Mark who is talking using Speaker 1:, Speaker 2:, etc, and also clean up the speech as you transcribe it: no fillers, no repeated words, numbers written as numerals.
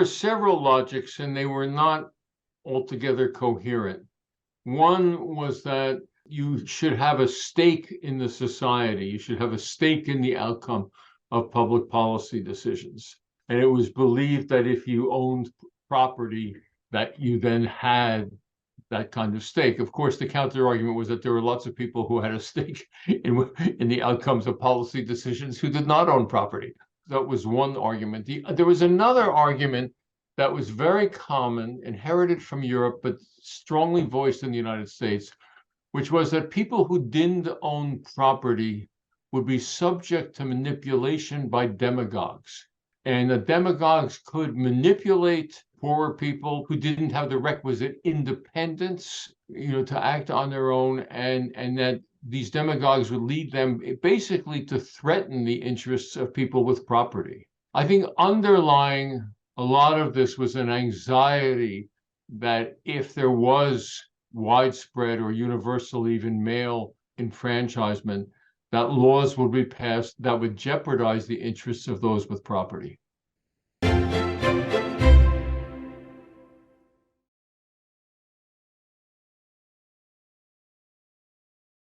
Speaker 1: were several logics, and they were not altogether coherent. One was that you should have a stake in the society. You should have a stake in the outcome of public policy decisions. And it was believed that if you owned property, that you then had that kind of stake. Of course, the counter argument was that there were lots of people who had a stake in the outcomes of policy decisions who did not own property. That was one argument. There was another argument that was very common, inherited from Europe, but strongly voiced in the United States, which was that people who didn't own property would be subject to manipulation by demagogues. And the demagogues could manipulate poorer people who didn't have the requisite independence, to act on their own, and that these demagogues would lead them basically to threaten the interests of people with property. I think underlying a lot of this was an anxiety that if there was widespread or universal, even male enfranchisement, that laws would be passed that would jeopardize the interests of those with property.